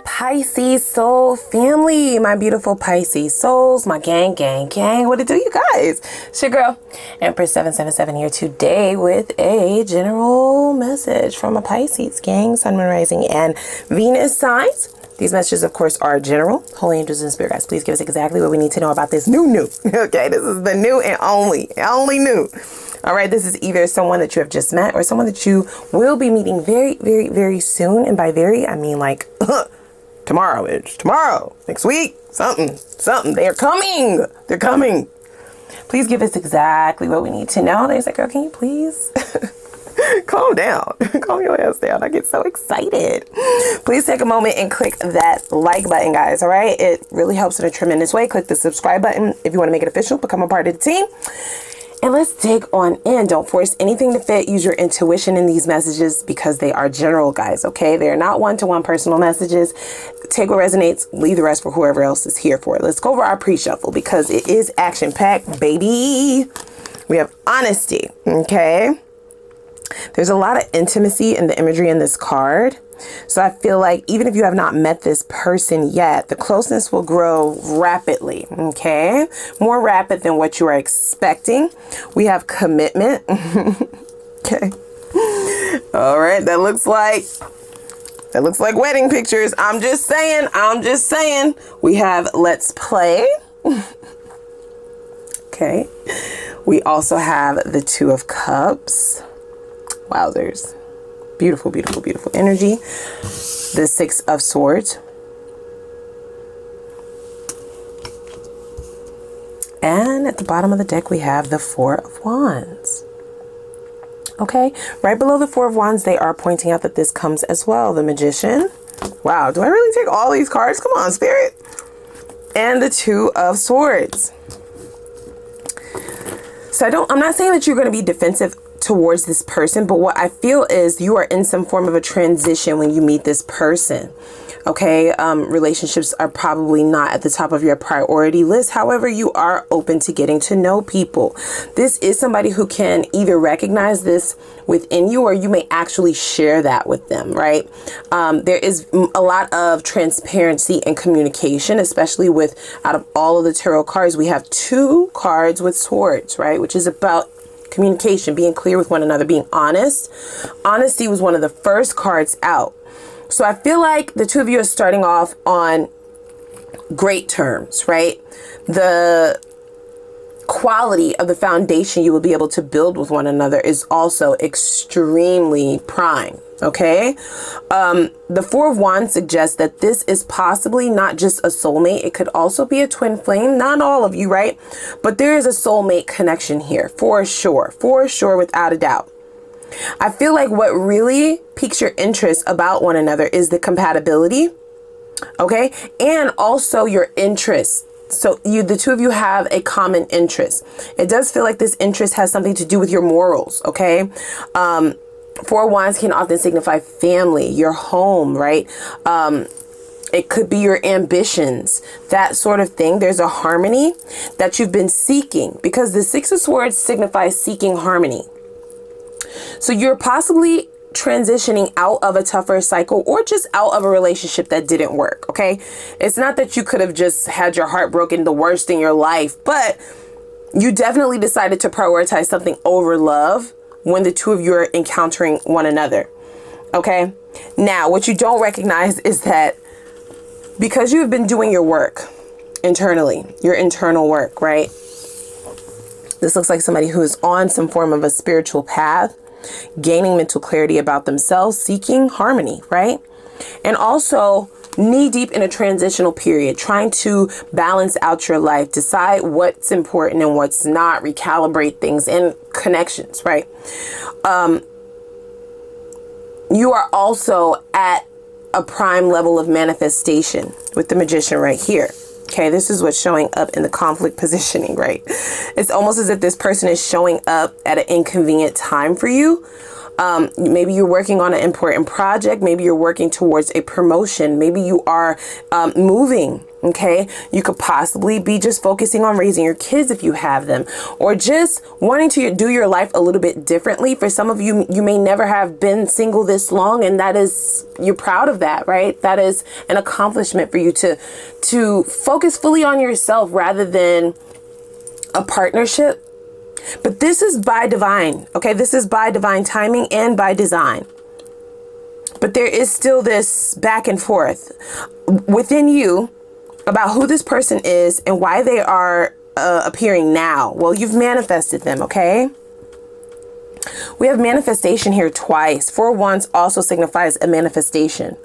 Pisces soul family, my beautiful Pisces souls, my gang. What it do, you guys? It's your girl, Empress 777 here today with a general message from a Pisces gang, Sun, Moon, Rising, and Venus signs. These messages, of course, are general. Holy angels and spirit guides, please give us exactly what we need to know about this new. Okay, this is the new and only new. All right, this is either someone that you have just met or someone that you will be meeting very soon. And by very, I mean like tomorrow, next week, something. They're coming. Please give us exactly what we need to know. There's like, girl, can you please calm down? Calm your ass down. I get so excited. Please take a moment and click that like button, guys. All right, it really helps in a tremendous way. Click the subscribe button if you want to make it official, become a part of the team. And let's dig on in. Don't force anything to fit. Use your intuition in these messages because they are general, guys, okay? They're not one-to-one personal messages. Take what resonates, leave the rest for whoever else is here for it. Let's go over our pre-shuffle because it is action-packed, baby. We have honesty, okay? There's a lot of intimacy in the imagery in this card. So I feel like even if you have not met this person yet, the closeness will grow rapidly, okay? More rapid than what you are expecting. We have commitment. Okay. All right, that looks like wedding pictures. I'm just saying. We have let's play. Okay. We also have the Two of Cups. Wowzers. Beautiful energy. The Six of Swords. And at the bottom of the deck, we have the Four of Wands. Okay, right below the Four of Wands, they are pointing out that this comes as well. The Magician. Wow, do I really take all these cards? Come on, Spirit. And the Two of Swords. So I'm not saying that you're going to be defensive towards this person, but what I feel is you are in some form of a transition when you meet this person. Okay, relationships are probably not at the top of your priority list. However, you are open to getting to know people. This is somebody who can either recognize this within you or you may actually share that with them, right? There is a lot of transparency and communication, especially with out of all of the tarot cards, we have two cards with swords, right? Which is about communication, being clear with one another, being honest. Honesty was one of the first cards out. So I feel like the two of you are starting off on great terms, right? The quality of the foundation you will be able to build with one another is also extremely prime. Okay. The Four of Wands suggests that this is possibly not just a soulmate. It could also be a twin flame. Not all of you, right? But there is a soulmate connection here for sure, without a doubt. I feel like what really piques your interest about one another is the compatibility. Okay. And also your interest. So the two of you have a common interest. It does feel like this interest has something to do with your morals. Okay. Four of Wands can often signify family, your home, right? It could be your ambitions, that sort of thing. There's a harmony that you've been seeking because the Six of Swords signifies seeking harmony. So you're possibly transitioning out of a tougher cycle or just out of a relationship that didn't work. Okay. It's not that you could have just had your heart broken, the worst in your life, but you definitely decided to prioritize something over love when the two of you are encountering one another. Okay. Now, what you don't recognize is that because you have been doing your work internally, your internal work, right? This looks like somebody who is on some form of a spiritual path, gaining mental clarity about themselves, seeking harmony, right? And also knee deep in a transitional period, trying to balance out your life, decide what's important and what's not, recalibrate things and connections, right? You are also at a prime level of manifestation with the Magician right here. Okay, this is what's showing up in the conflict positioning, right? It's almost as if this person is showing up at an inconvenient time for you. Maybe you're working on an important project. Maybe you're working towards a promotion. Maybe you are moving. Okay, you could possibly be just focusing on raising your kids if you have them, or just wanting to do your life a little bit differently. For some of you, you may never have been single this long, and that is, you're proud of that, right? That is an accomplishment for you to focus fully on yourself rather than a partnership. But this is by divine, okay? This is by divine timing and by design. But there is still this back and forth within you about who this person is and why they are appearing now. Well, you've manifested them, okay? We have manifestation here twice. 4 wands also signifies a manifestation.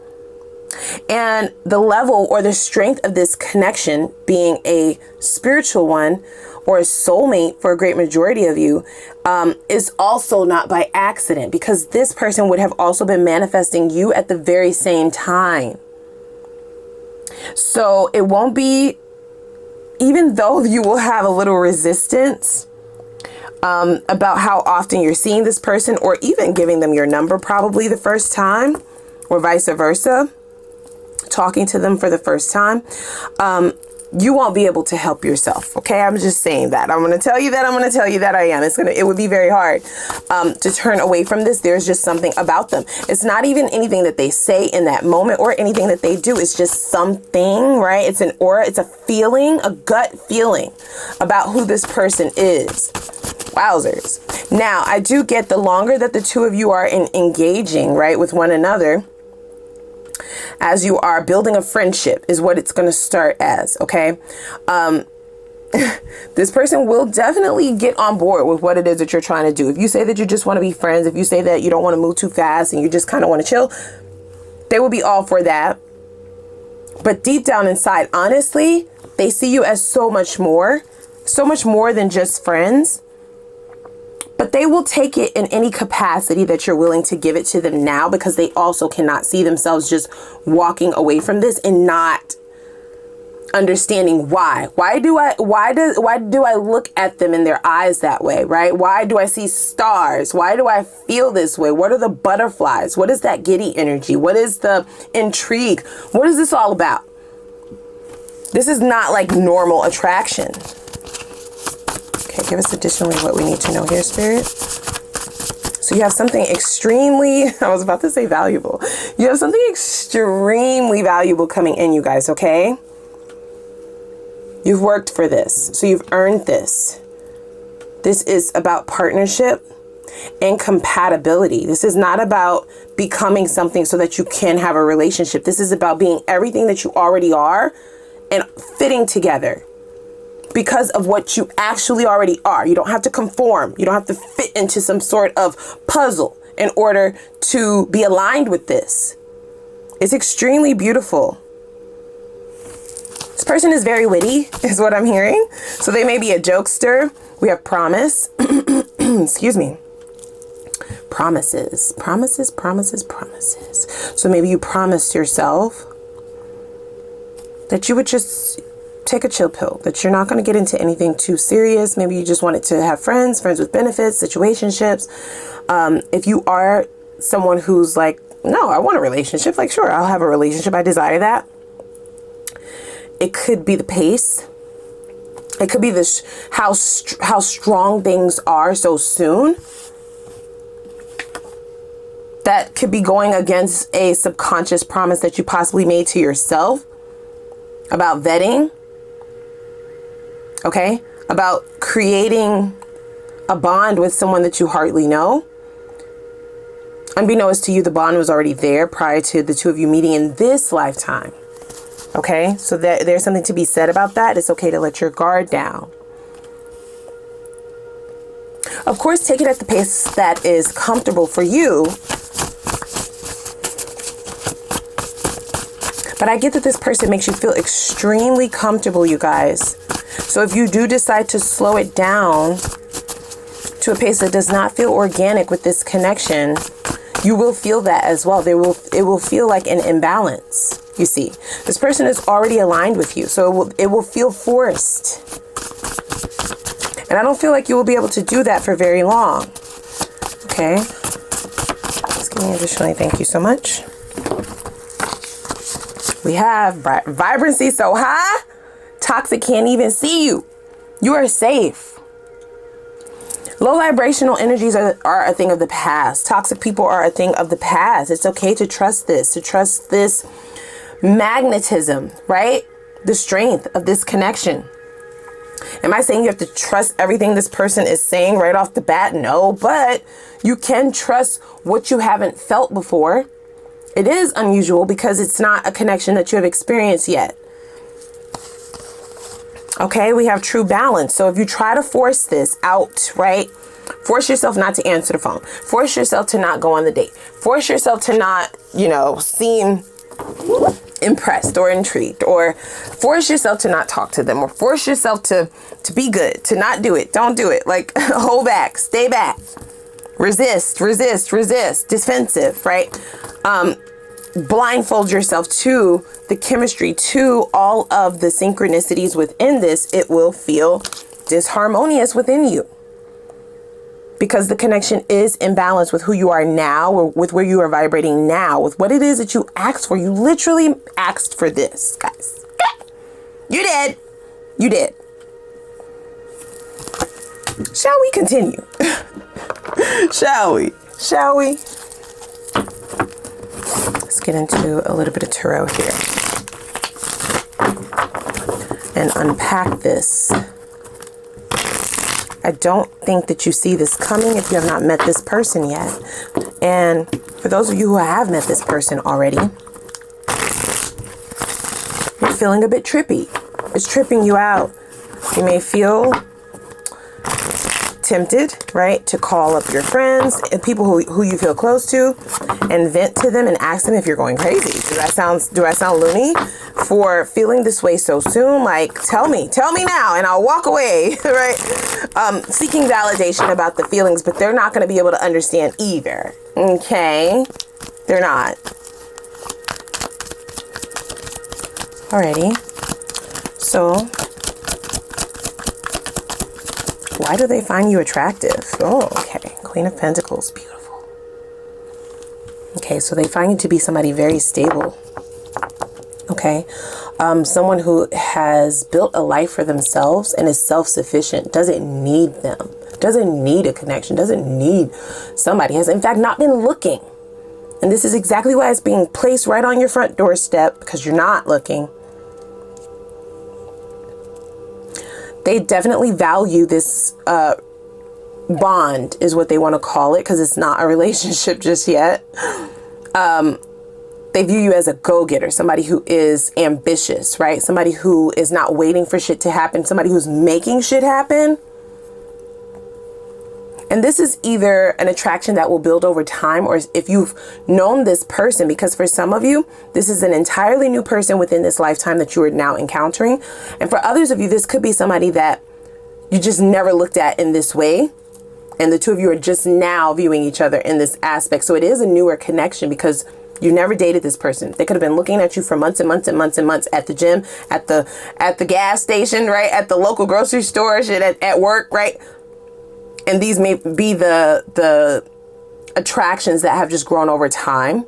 And the level or the strength of this connection being a spiritual one or a soulmate for a great majority of you is also not by accident, because this person would have also been manifesting you at the very same time. So it won't be, even though you will have a little resistance about how often you're seeing this person, or even giving them your number probably the first time, or vice versa, talking to them for the first time, you won't be able to help yourself. Okay, I'm just saying that. I'm going to tell you that. I'm going to tell you that I am. It would be very hard to turn away from this. There's just something about them. It's not even anything that they say in that moment or anything that they do. It's just something, right? It's an aura. It's a feeling, a gut feeling about who this person is. Wowzers. Now, I do get the longer that the two of you are engaging, right, with one another, as you are building a friendship is what it's going to start as, okay? This person will definitely get on board with what it is that you're trying to do. If you say that you just want to be friends, if you say that you don't want to move too fast and you just kind of want to chill, they will be all for that. But deep down inside, honestly, they see you as so much more than just friends. But they will take it in any capacity that you're willing to give it to them now, because they also cannot see themselves just walking away from this and not understanding why. Why do I look at them in their eyes that way, right? Why do I see stars? Why do I feel this way? What are the butterflies? What is that giddy energy? What is the intrigue? What is this all about? This is not like normal attraction. Okay, give us additionally what we need to know here, Spirit. So you have something extremely, I was about to say valuable. You have something extremely valuable coming in, you guys, okay? You've worked for this, so you've earned this. This is about partnership and compatibility. This is not about becoming something so that you can have a relationship. This is about being everything that you already are and fitting together because of what you actually already are. You don't have to conform. You don't have to fit into some sort of puzzle in order to be aligned with this. It's extremely beautiful. This person is very witty, is what I'm hearing. So they may be a jokester. We have promise. Excuse me. Promises. Promises, promises, promises. So maybe you promised yourself that you would just take a chill pill, that you're not going to get into anything too serious. Maybe you just wanted to have friends with benefits, situationships. If you are someone who's like, no, I want a relationship, like, sure, I'll have a relationship. I desire that. It could be the pace. It could be this, how strong things are so soon. That could be going against a subconscious promise that you possibly made to yourself about vetting. Okay, about creating a bond with someone that you hardly know. Unbeknownst to you, the bond was already there prior to the two of you meeting in this lifetime. Okay, so there's something to be said about that. It's okay to let your guard down. Of course, take it at the pace that is comfortable for you. But I get that this person makes you feel extremely comfortable, you guys. So if you do decide to slow it down to a pace that does not feel organic with this connection, you will feel that as well. It will feel like an imbalance, you see. This person is already aligned with you, so it will feel forced. And I don't feel like you will be able to do that for very long. Okay. Additionally, thank you so much. We have vibrancy so high, toxic can't even see you. You are safe. Low vibrational energies are a thing of the past. Toxic people are a thing of the past. It's okay to trust this magnetism, right? The strength of this connection. Am I saying you have to trust everything this person is saying right off the bat? No, but you can trust what you haven't felt before. It is unusual because it's not a connection that you have experienced yet. Okay, we have true balance. So if you try to force this out, right? Force yourself not to answer the phone. Force yourself to not go on the date. Force yourself to not, seem impressed or intrigued, or force yourself to not talk to them, or force yourself to be good, to not do it. Don't do it. Like, hold back, stay back, resist, defensive, right? Blindfold yourself to the chemistry, to all of the synchronicities within this. It will feel disharmonious within you because the connection is in balance with who you are now, or with where you are vibrating now, with what it is that you asked for. You literally asked for this, guys. You did. Shall we continue? Shall we? Let's get into a little bit of tarot here and unpack this. I don't think that you see this coming if you have not met this person yet. And for those of you who have met this person already, you're feeling a bit trippy. It's tripping you out. You may feel tempted, right, to call up your friends and people who you feel close to and vent to them and ask them if you're going crazy. Do I sound loony for feeling this way so soon? Like, tell me now and I'll walk away, right? Seeking validation about the feelings, but they're not going to be able to understand either. Okay? They're not. Alrighty. So, why do they find you attractive? Oh, okay. Queen of Pentacles. Beautiful. Okay, so they find you to be somebody very stable. Okay. Someone who has built a life for themselves and is self-sufficient. Doesn't need them. Doesn't need a connection. Doesn't need somebody. Has, in fact, not been looking. And this is exactly why it's being placed right on your front doorstep, because you're not looking. They definitely value this bond, is what they want to call it, because it's not a relationship just yet. They view you as a go-getter, somebody who is ambitious, right? Somebody who is not waiting for shit to happen, somebody who's making shit happen. And this is either an attraction that will build over time, or if you've known this person, because for some of you, this is an entirely new person within this lifetime that you are now encountering. And for others of you, this could be somebody that you just never looked at in this way. And the two of you are just now viewing each other in this aspect. So it is a newer connection because you never dated this person. They could have been looking at you for months and months and months and months at the gym, at the gas station, right? At the local grocery store, shit, at work, right? And these may be the attractions that have just grown over time.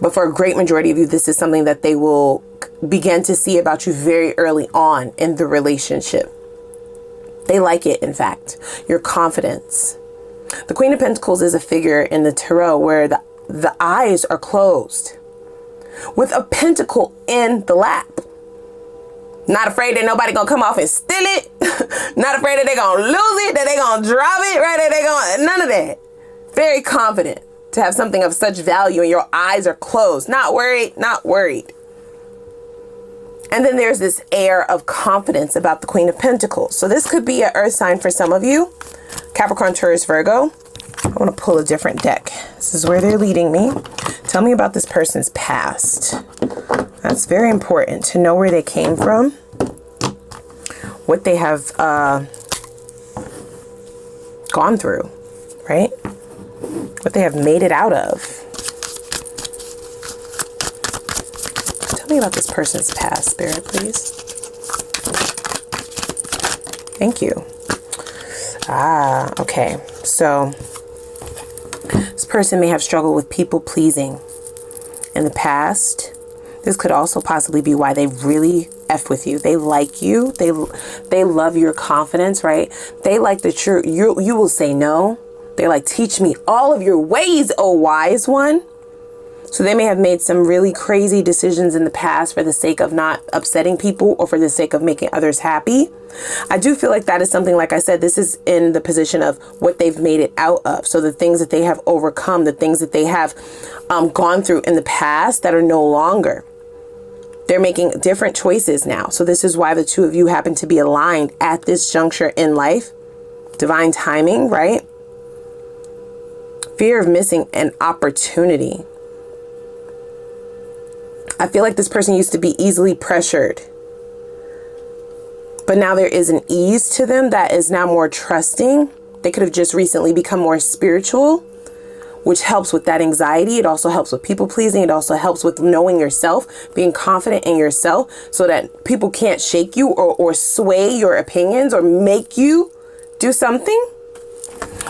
But for a great majority of you, this is something that they will begin to see about you very early on in the relationship. They like it, in fact. Your confidence. The Queen of Pentacles is a figure in the tarot where the eyes are closed with a pentacle in the lap. Not afraid that nobody gonna come off and steal it. Not afraid that they gonna lose it, that they gonna drop it, right? That they gonna, none of that. Very confident to have something of such value and your eyes are closed. Not worried, not worried. And then there's this air of confidence about the Queen of Pentacles. So this could be an earth sign for some of you. Capricorn, Taurus, Virgo. I want to pull a different deck. This is where they're leading me. Tell me about this person's past. That's very important to know where they came from, what they have gone through, right? What they have made it out of. Tell me about this person's past, Spirit, please. Thank you. Okay. So This person may have struggled with people pleasing in the past. This could also possibly be why they really F with you. They like you. They love your confidence, right? They like that you will say no. They're like, teach me all of your ways, oh wise one. So they may have made some really crazy decisions in the past for the sake of not upsetting people or for the sake of making others happy. I do feel like that is something, like I said, this is in the position of what they've made it out of. So the things that they have overcome, the things that they have gone through in the past that are no longer. They're making different choices now. So this is why the two of you happen to be aligned at this juncture in life. Divine timing, right? Fear of missing an opportunity. I feel like this person used to be easily pressured, but now there is an ease to them that is now more trusting. They could have just recently become more spiritual, which helps with that anxiety. It also helps with people pleasing. It also helps with knowing yourself, being confident in yourself so that people can't shake you or sway your opinions or make you do something.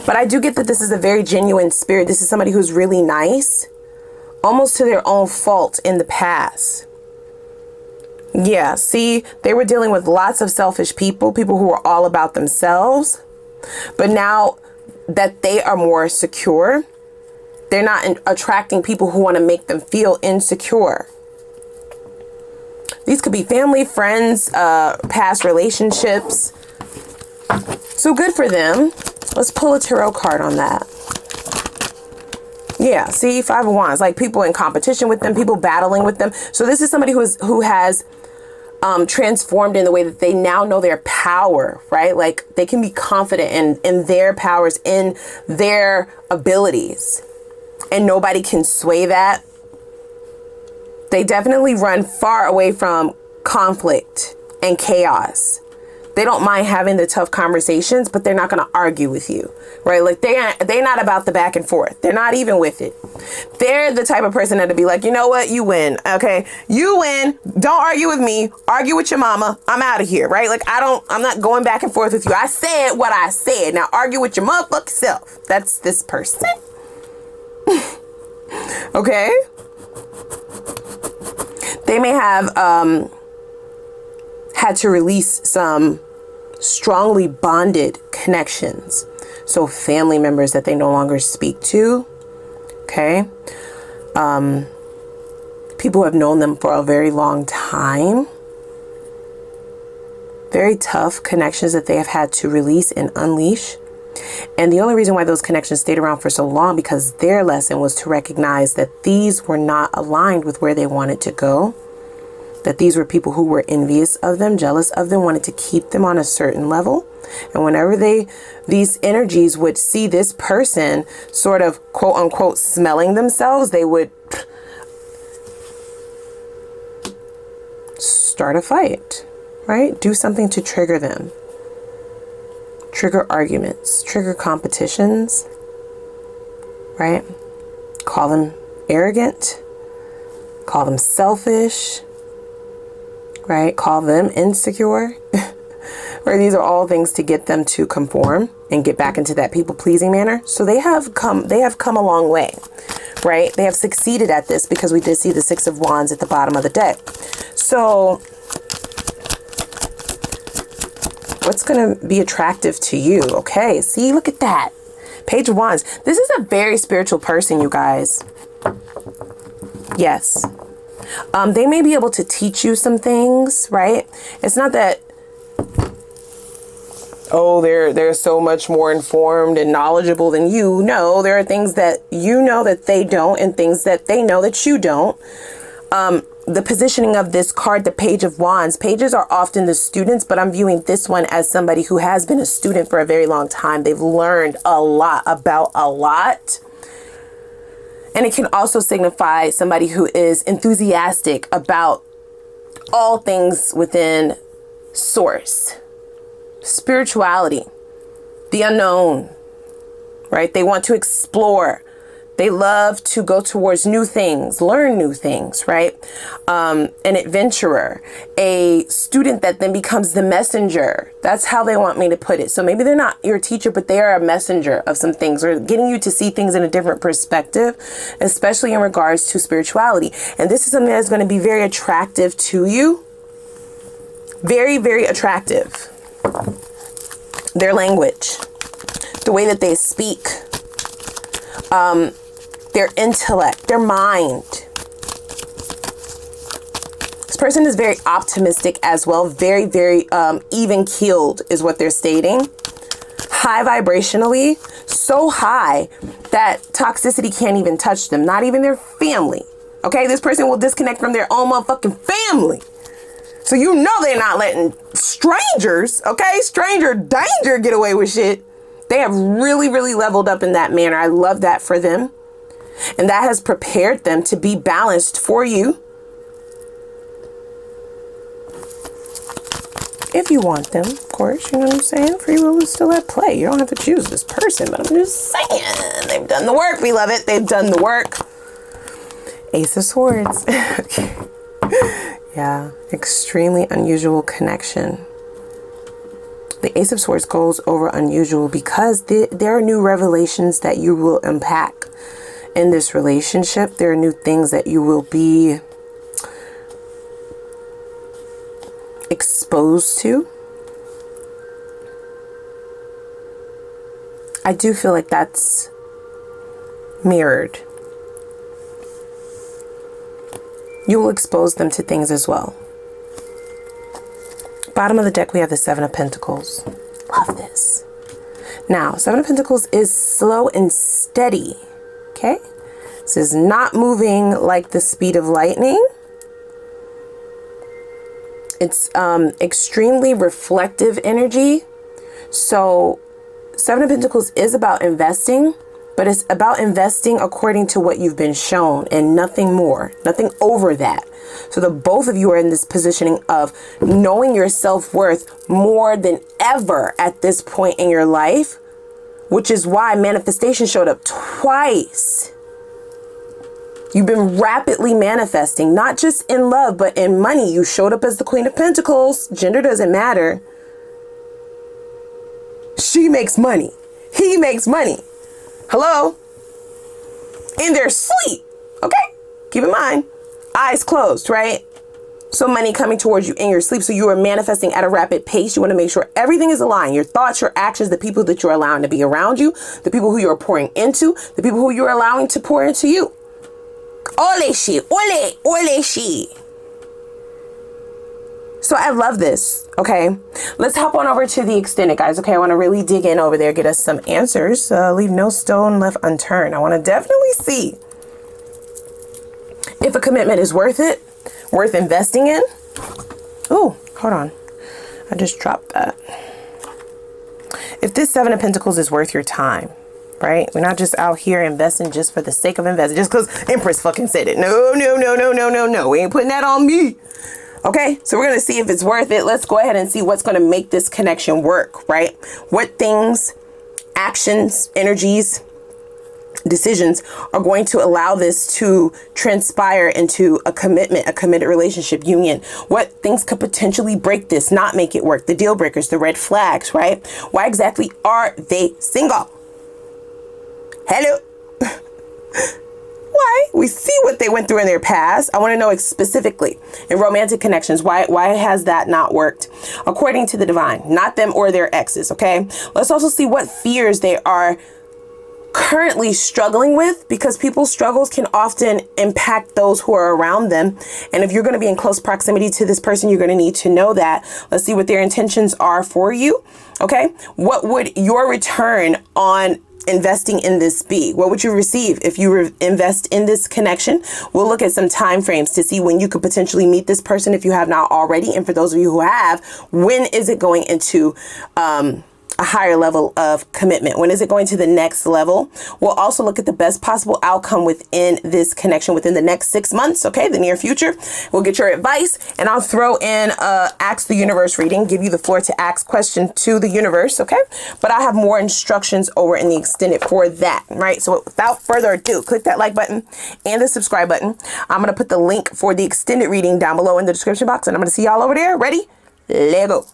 But I do get that this is a very genuine spirit. This is somebody who's really nice, almost to their own fault in the past. Yeah, see, they were dealing with lots of selfish people who were all about themselves. But now that they are more secure, they're not attracting people who want to make them feel insecure. These could be family, friends, past relationships. So good for them. Let's pull a tarot card on that. Yeah, see, Five of Wands, like people in competition with them, people battling with them. So this is somebody who has transformed in the way that they now know their power, right? Like they can be confident in their powers, in their abilities, and nobody can sway that. They definitely run far away from conflict and chaos. They don't mind having the tough conversations, but they're not going to argue with you, right? Like they're not about the back and forth. They're not even with it. They're the type of person that'll be like, you know what? You win. Okay. You win. Don't argue with me. Argue with your mama. I'm out of here. Right? Like I'm not going back and forth with you. I said what I said. Now argue with your motherfucking self. That's this person. Okay. They may have, had to release some strongly bonded connections. So family members that they no longer speak to. Okay. People who have known them for a very long time. Very tough connections that they have had to release and unleash. And the only reason why those connections stayed around for so long, because their lesson was to recognize that these were not aligned with where they wanted to go. That these were people who were envious of them, jealous of them, wanted to keep them on a certain level. And whenever these energies would see this person sort of quote unquote smelling themselves, they would start a fight, right? Do something to trigger them. Trigger arguments, trigger competitions, right? Call them arrogant, call them selfish, right? Call them insecure. Right? These are all things to get them to conform and get back into that people-pleasing manner. So they have come a long way, right? They have succeeded at this because we did see the Six of Wands at the bottom of the deck. So what's going to be attractive to you? Okay, see, look at that. Page of Wands. This is a very spiritual person, you guys. Yes. They may be able to teach you some things, right? It's not that, oh, they're so much more informed and knowledgeable than you. No, there are things that you know that they don't and things that they know that you don't. The positioning of this card, the Page of Wands, pages are often the students, but I'm viewing this one as somebody who has been a student for a very long time. They've learned a lot about a lot. And it can also signify somebody who is enthusiastic about all things within source, spirituality, the unknown, right? They want to explore They love to go towards new things, learn new things, right? An adventurer, a student that then becomes the messenger. That's how they want me to put it. So maybe they're not your teacher, but they are a messenger of some things, or getting you to see things in a different perspective, especially in regards to spirituality. And this is something that's going to be very attractive to you. Very, very attractive. Their language, the way that they speak, their intellect, their mind. This person is very optimistic as well. Very, very even-keeled is what they're stating. High vibrationally. So high that toxicity can't even touch them. Not even their family. Okay? This person will disconnect from their own motherfucking family. So you know they're not letting strangers, okay? Stranger danger get away with shit. They have really, really leveled up in that manner. I love that for them. And that has prepared them to be balanced for you. If you want them, of course, you know what I'm saying? Free will is still at play. You don't have to choose this person, but I'm just saying. They've done the work, beloved. They've done the work. Ace of Swords. Yeah, extremely unusual connection. The Ace of Swords goes over unusual because there are new revelations that you will unpack in this relationship. There are new things that you will be exposed to. I do feel like that's mirrored. You will expose them to things as well. Bottom of the deck, we have the Seven of Pentacles. Love this. Now, Seven of Pentacles is slow and steady. Okay? This is not moving like the speed of lightning. It's extremely reflective energy. So, Seven of Pentacles is about investing, but it's about investing according to what you've been shown and nothing more, nothing over that. So the both of you are in this positioning of knowing your self-worth more than ever at this point in your life, which is why manifestation showed up twice. You've been rapidly manifesting, not just in love, but in money. You showed up as the Queen of Pentacles. Gender doesn't matter. She makes money. He makes money. Hello? In their sleep. Okay? Keep in mind, eyes closed, right? So money coming towards you in your sleep. So you are manifesting at a rapid pace. You want to make sure everything is aligned. Your thoughts, your actions, the people that you're allowing to be around you, the people who you're pouring into, the people who you're allowing to pour into you. Ole she, ole she. So I love this. Okay, let's hop on over to the extended, guys. Okay, I want to really dig in over there, get us some answers. Leave no stone left unturned. I want to definitely see if a commitment is worth it, worth investing in. Oh, hold on. I just dropped that. If this Seven of Pentacles is worth your time, right? We're not just out here investing just for the sake of investing, just because Empress fucking said it. No. We ain't putting that on me. Okay, so we're going to see if it's worth it. Let's go ahead and see what's going to make this connection work, right? What things, actions, energies, decisions are going to allow this to transpire into a commitment, a committed relationship, union. What things could potentially break this, not make it work? The deal breakers, the red flags, right? Why exactly are they single? Hello? Why? We see what they went through in their past. I want to know specifically in romantic connections, why has that not worked? According to the divine, not them or their exes, okay? Let's also see what fears they are currently struggling with, because people's struggles can often impact those who are around them. And if you're going to be in close proximity to this person, you're going to need to know that. Let's see what their intentions are for you, okay? What would your return on investing in this be? What would you receive if you invest in this connection? We'll look at some time frames to see when you could potentially meet this person if you have not already. And for those of you who have, when is it going into a higher level of commitment? When is it going to the next level? We'll also look at the best possible outcome within this connection within the next 6 months, okay, the near future. We'll get your advice, and I'll throw in Ask the Universe reading, give you the floor to ask question to the universe, okay? But I have more instructions over in the extended for that, right? So without further ado, click that like button and the subscribe button. I'm going to put the link for the extended reading down below in the description box, and I'm going to see y'all over there. Ready? Let go.